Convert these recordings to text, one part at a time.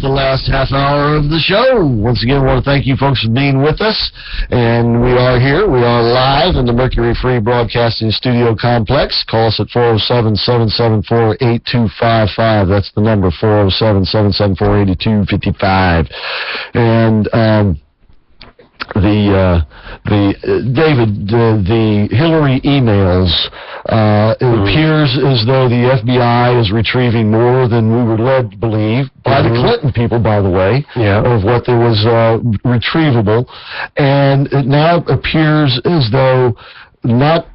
the last half hour of the show. Once again, I want to thank you folks for being with us. And we are here. We are live in the Mercury Free Broadcasting Studio Complex. Call us at 407-774-8255. That's the number, 407-774-8255. And David, the Hilary emails, it appears as though the FBI is retrieving more than we were led to believe, by the Clinton people, by the way, of what there was retrievable. And it now appears as though not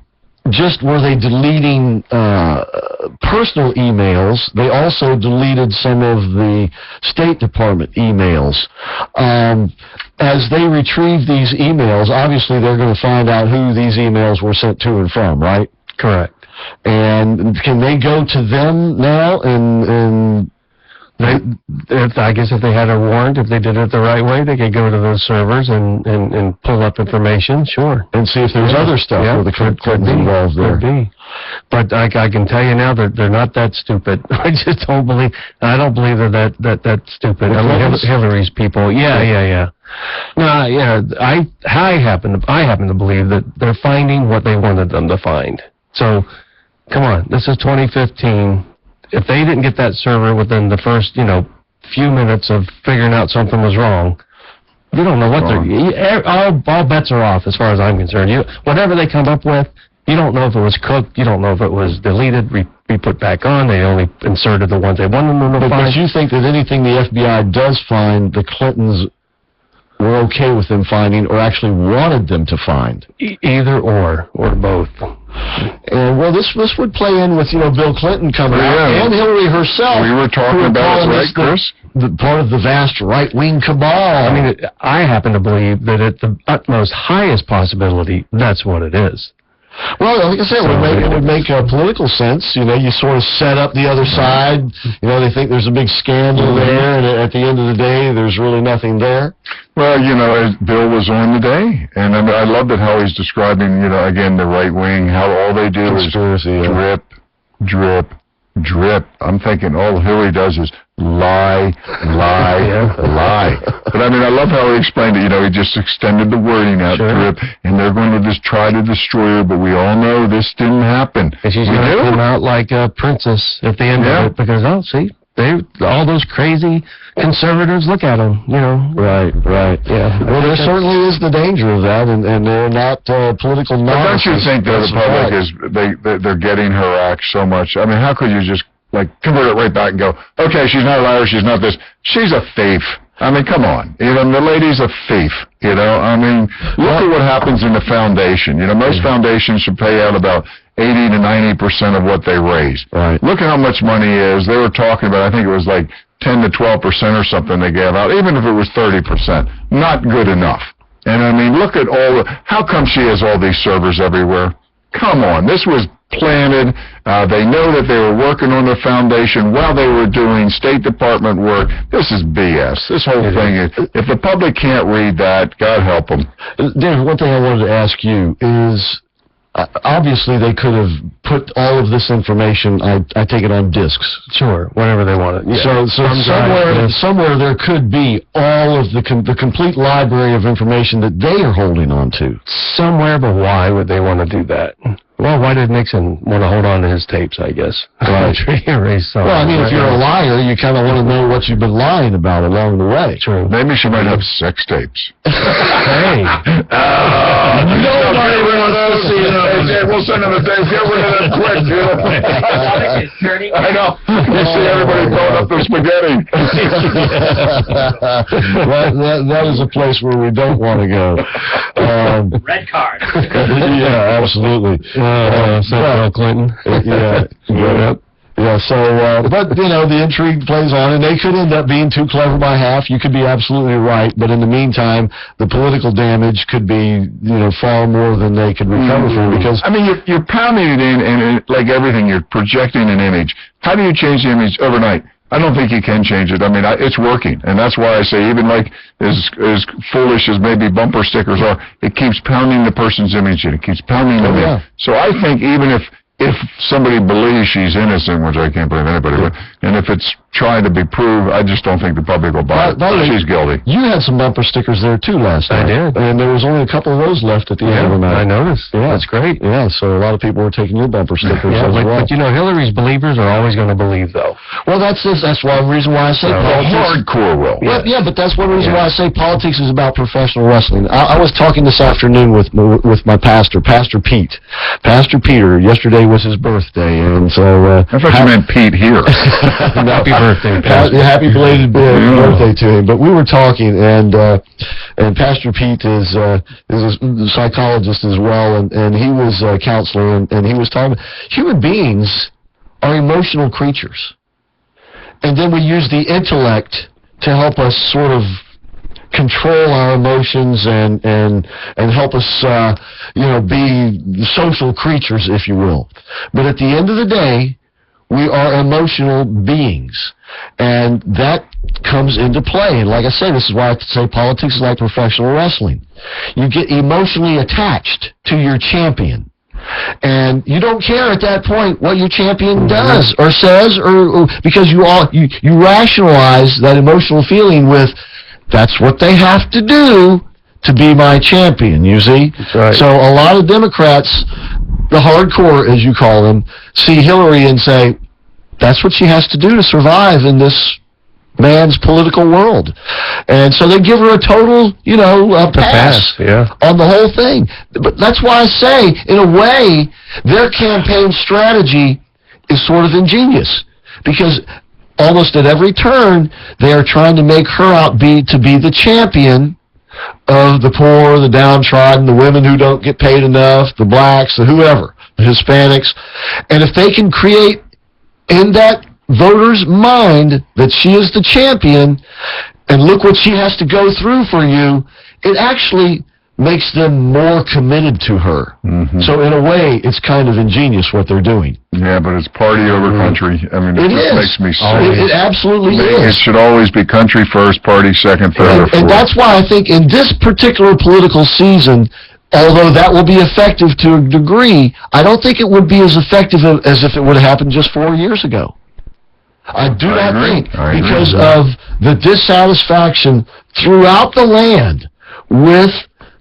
just were they deleting personal emails, they also deleted some of the State Department emails. As they retrieve these emails, obviously they're going to find out who these emails were sent to and from, right? Correct. And can they go to them now and I guess if they had a warrant, if they did it the right way, they could go to those servers and pull up information, sure. And see if there's other stuff where the Clintons involved there. Could be. But I can tell you now that they're not that stupid. I just don't believe, I don't believe they're that stupid. I mean, Hillary's people, yeah. No, I happen to believe that they're finding what they wanted them to find. So, come on, this is 2015. If they didn't get that server within the first, few minutes of figuring out something was wrong, you don't know what all bets are off as far as I'm concerned. Whatever they come up with, you don't know if it was cooked, you don't know if it was deleted, put back on. They only inserted the ones they wanted them to find. But you think that anything the FBI does find, the Clintons were okay with them finding, or actually wanted them to find? Either or both. And well, this would play in with Bill Clinton coming out, and Hillary herself. We were talking about it, right, Chris? Part of the vast right-wing cabal. I mean, I happen to believe that at the utmost highest possibility, that's what it is. Well, like I said, it would make political sense. You sort of set up the other side. They think there's a big scandal there, and at the end of the day, there's really nothing there. Well, Bill was on today, and I love that how he's describing, again, the right wing, how all they do is drip, drip, drip. I'm thinking all Hillary does is lie. But I mean, I love how he explained it. He just extended the wording out, drip, and they're going to just try to destroy her, but we all know this didn't happen. And she's going to come out like a princess at the end of it, because, see, all those crazy conservatives, look at them, Right, yeah. Well, there certainly is the danger of that, and they're not political novices. But don't you think that the public they're getting her act so much? I mean, how could you just convert it right back and go, okay, she's not a liar, she's not this. She's a thief. I mean, come on. The lady's a thief, I mean, look at what happens in the foundation. Most foundations should pay out about 80 to 90% of what they raise. Right. Look at how much money is. They were talking about, I think it was like 10 to 12% or something they gave out, even if it was 30%. Not good enough. And I mean, look at how come she has all these servers everywhere? Come on, this was planted. They know that they were working on the foundation while they were doing State Department work. This is BS. This whole thing is, if the public can't read that, God help them. Dave, one thing I wanted to ask you is, obviously they could have put all of this information, I take it, on discs. Sure, whatever they wanted. Yeah. So somewhere there could be all of the complete library of information that they are holding on to. Somewhere, but why would they want to do that? Well, why did Nixon want to hold on to his tapes, I guess? Right. Well, I mean, if you're a liar, you kind of want to know what you've been lying about along the way. True. Maybe she might have sex tapes. Hey. Nobody wants to see those. We'll send them a tape. Get rid of them quick, I know. You see everybody throwing up their spaghetti. that is a place where we don't want to go. Red card. Yeah, absolutely. Bill Clinton. Yeah, so, but, the intrigue plays on, and they could end up being too clever by half. You could be absolutely right, but in the meantime, the political damage could be, far more than they could recover from, because... I mean, you're pounding it in, and like everything, you're projecting an image. How do you change the image overnight? I don't think you can change it. I mean, it's working, and that's why I say, even like as foolish as maybe bumper stickers are, it keeps pounding the person's image in. It keeps pounding them in. So I think even if somebody believes she's innocent, which I can't believe anybody would, and if it's trying to be proved. I just don't think the public will buy it. She's guilty. You had some bumper stickers there too last night. I did. And there was only a couple of those left at the end of the night. I noticed. Yeah. That's great. Yeah, so a lot of people were taking your bumper stickers as well. But you know, Hillary's believers are always going to believe, though. Well, that's one reason why I say politics. Hardcore will. Well, yeah, but that's one reason why I say politics is about professional wrestling. I was talking this afternoon with my pastor, Pastor Pete. Pastor Peter, yesterday was his birthday, and so... I thought you meant Pete here. Happy birthday, Pastor. Happy belated birthday to him. But we were talking, and Pastor Pete is a psychologist as well, and he was a counselor, and he was talking about human beings are emotional creatures. And then we use the intellect to help us sort of control our emotions and help us, be social creatures, if you will. But at the end of the day, we are emotional beings, and that comes into play. And like I say, this is why I say politics is like professional wrestling. You get emotionally attached to your champion, and you don't care at that point what your champion does or says, or because you rationalize that emotional feeling with, that's what they have to do to be my champion, you see? That's right. So a lot of Democrats, the hardcore, as you call them, see Hillary and say, that's what she has to do to survive in this man's political world. And so they give her a total, pass on the whole thing. But that's why I say, in a way, their campaign strategy is sort of ingenious, because almost at every turn, they are trying to make her out to be the champion of the poor, the downtrodden, the women who don't get paid enough, the blacks, the whoever, the Hispanics. And if they can create in that voter's mind that she is the champion, and look what she has to go through for you, it actually makes them more committed to her. Mm-hmm. So in a way, it's kind of ingenious what they're doing. Yeah, but it's party over country. I mean, it just makes me sick. It absolutely is. It should always be country first, party second, third, or fourth. And that's why I think in this particular political season, although that will be effective to a degree, I don't think it would be as effective as if it would have happened just 4 years ago. I do not think, because of the dissatisfaction throughout the land with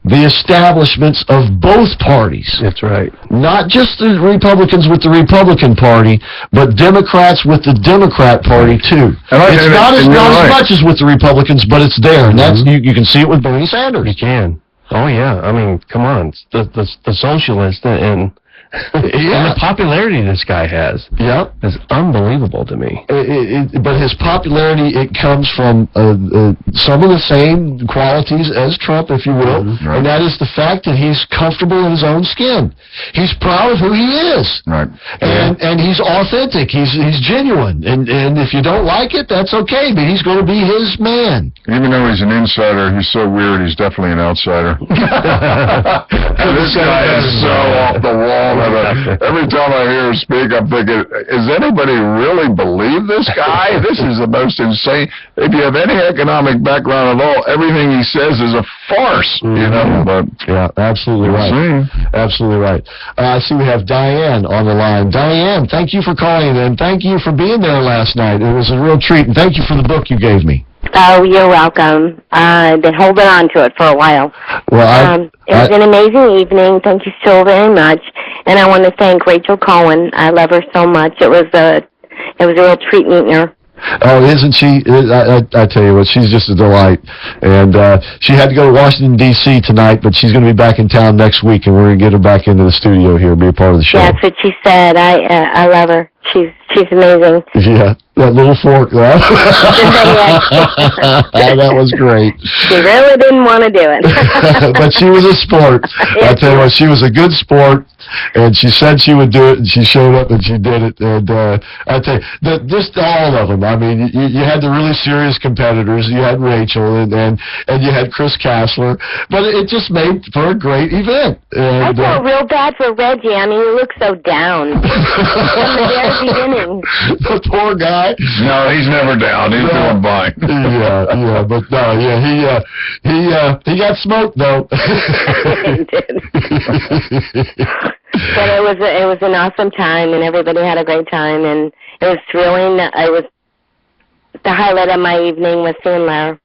the establishments of both parties. That's right. Not just the Republicans with the Republican Party, but Democrats with the Democrat Party, too. It's not as much as with the Republicans, but it's there. And that's you can see it with Bernie Sanders. You can. Oh, yeah. I mean, come on. The socialist and the popularity this guy has is unbelievable to me. But his popularity, it comes from some of the same qualities as Trump, if you will, and that is the fact that he's comfortable in his own skin. He's proud of who he is, and he's authentic. He's genuine, and if you don't like it, that's okay. But he's going to be his man. Even though he's an insider, he's so weird. He's definitely an outsider. This guy is so off the wall. Every time I hear him speak, I'm thinking, does anybody really believe this guy? This is the most insane. If you have any economic background at all, everything he says is a farce, But yeah, absolutely right. Absolutely right. I see we have Diane on the line. Diane, thank you for calling, and thank you for being there last night. It was a real treat, and thank you for the book you gave me. Oh, you're welcome. I've been holding on to it for a while. Well, it was an amazing evening. Thank you so very much. And I want to thank Rachel Cohen. I love her so much. It was a real treat meeting her. Oh, isn't she? I tell you what, she's just a delight. And she had to go to Washington, D.C. tonight, but she's going to be back in town next week, and we're going to get her back into the studio here and be a part of the show. That's what she said. I love her. She's amazing. Yeah, that little fork, though. That was great. She really didn't want to do it. But she was a sport. I tell you what, she was a good sport, and she said she would do it, and she showed up and she did it. And I tell you, just all of them. I mean, you had the really serious competitors. You had Rachel, and you had Chris Kassler, but it just made for a great event. And, I felt real bad for Reggie. I mean, he looked so down from the very beginning. The poor guy. No, he's never down. He's doing fine. But no, he got smoked though. He did. But it was an awesome time, and everybody had a great time, and it was thrilling. the highlight of my evening was seeing Larry.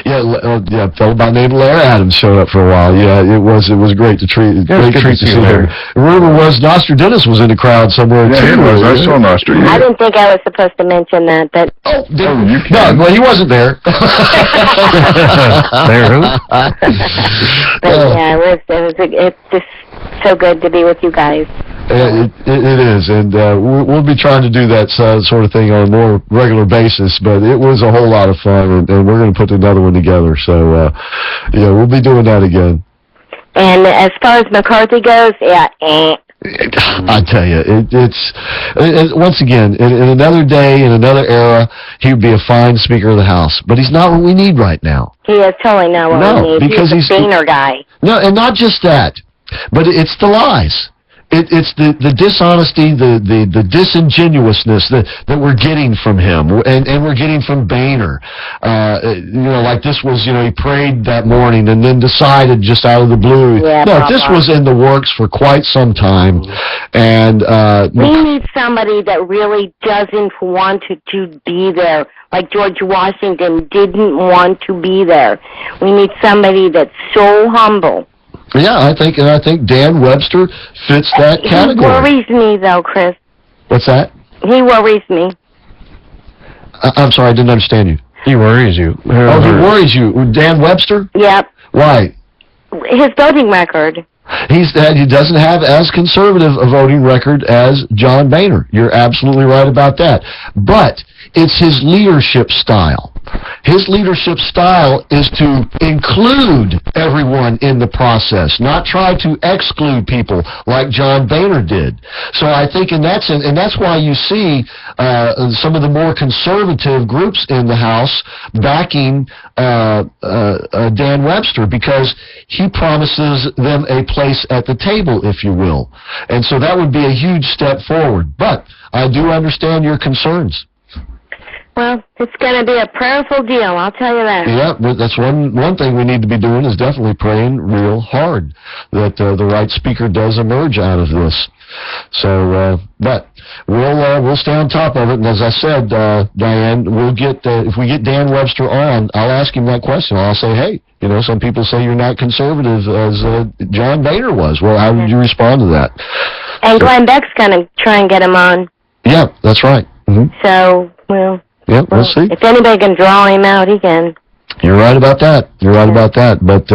Yeah, a fellow by the name of Larry Adams showed up for a while. Yeah, it was great to see him. The rumor was Nostradamus was in the crowd somewhere too. Yeah, he was. I saw Nostradamus. I didn't think I was supposed to mention that, but you can. No, well, he wasn't there. There, who? but yeah, it's just so good to be with you guys. It is, and we'll be trying to do that sort of thing on a more regular basis, but it was a whole lot of fun, and we're going to put another one together, so yeah, we'll be doing that again. And as far as McCarthy goes, yeah, I tell you, it's once again, in another day, in another era, he would be a fine Speaker of the House, but he's not what we need right now. He is totally not what we need. Because he's a Boehner guy. No, and not just that, but it's the lies. It's the dishonesty, the disingenuousness that we're getting from him, and we're getting from Boehner. Like this was, he prayed that morning and then decided just out of the blue. Yeah, no, this was in the works for quite some time, and we need somebody that really doesn't want to be there, like George Washington didn't want to be there. We need somebody that's so humble. Yeah, I think Dan Webster fits that category. He worries me, though, Chris. What's that? He worries me. I'm sorry, I didn't understand you. He worries you. Oh, he worries you. Dan Webster? Yep. Why? His voting record. He doesn't have as conservative a voting record as John Boehner. You're absolutely right about that. But it's his leadership style. His leadership style is to include everyone in the process, not try to exclude people like John Boehner did. So I think in that sense, and that's why you see some of the more conservative groups in the House backing Dan Webster, because he promises them a place at the table, if you will. And so that would be a huge step forward. But I do understand your concerns. Well, it's going to be a prayerful deal, I'll tell you that. Yeah, but that's one thing we need to be doing is definitely praying real hard that the right speaker does emerge out of this. So, but we'll stay on top of it. And as I said, Diane, we'll get if we get Dan Webster on, I'll ask him that question. I'll say, hey, some people say you're not conservative as John Boehner was. Well, how would you respond to that? And Glenn Beck's going to try and get him on. Yeah, that's right. Mm-hmm. So, well, we'll see. If anybody can draw him out, he can. You're right about that. But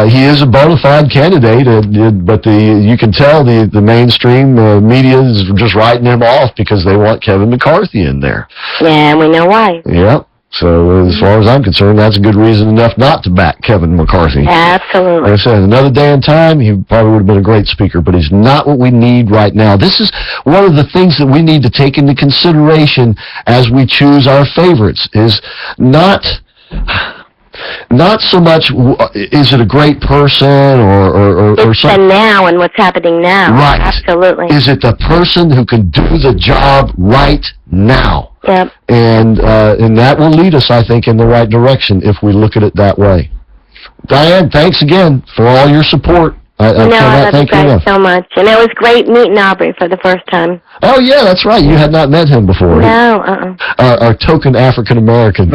he is a bona fide candidate. But you can tell the mainstream media is just writing him off because they want Kevin McCarthy in there. Yeah, and we know why. Yeah. So as far as I'm concerned, that's a good reason enough not to back Kevin McCarthy. Absolutely. Like I said, another day and time, he probably would have been a great speaker, but he's not what we need right now. This is one of the things that we need to take into consideration as we choose our favorites, is not so much is it a great person or it's something. the now and what's happening now. Right. Absolutely. Is it the person who can do the job right now? Yep. And that will lead us, I think, in the right direction if we look at it that way. Diane, thanks again for all your support. I cannot thank you enough. So much. And it was great meeting Aubrey for the first time. Oh, yeah, that's right. You had not met him before. No, Our token African-American.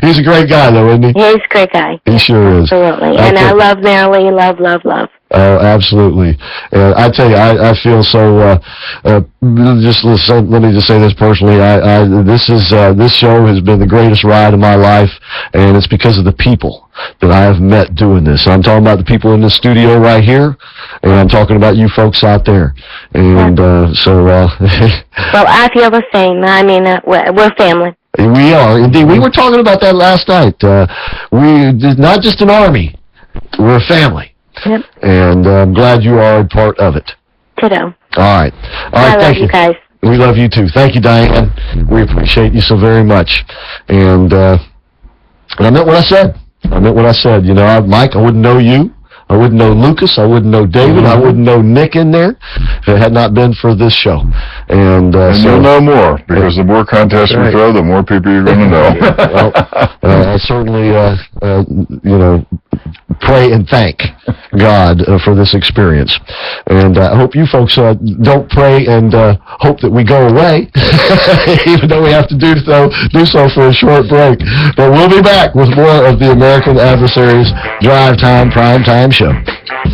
He's a great guy, though, isn't he? He's a great guy. He sure is. Absolutely. And I love Marilee. Love, love, love. Oh, absolutely. And I tell you, I feel so, let me just say this personally. This show has been the greatest ride of my life, and it's because of the people that I have met doing this. I'm talking about the people in the studio right here, and I'm talking about you folks out there. And, Well, I feel the same. I mean, we're family. We are, indeed. We were talking about that last night. We're not just an army. We're a family. Yep. And I'm glad you are a part of it. Ditto. All right. I love you guys. We love you too. Thank you, Diane. We appreciate you so very much. And I meant what I said. Mike, I wouldn't know you. I wouldn't know Lucas. I wouldn't know David. I wouldn't know Nick in there if it had not been for this show. And so you'll know more, because the more contests we throw, the more people you're going to know. Well, I certainly, pray and thank God for this experience. And I hope you folks don't pray and hope that we go away, even though we have to do so for a short break. But we'll be back with more of the American Adversaries Drive Time Prime Time Show.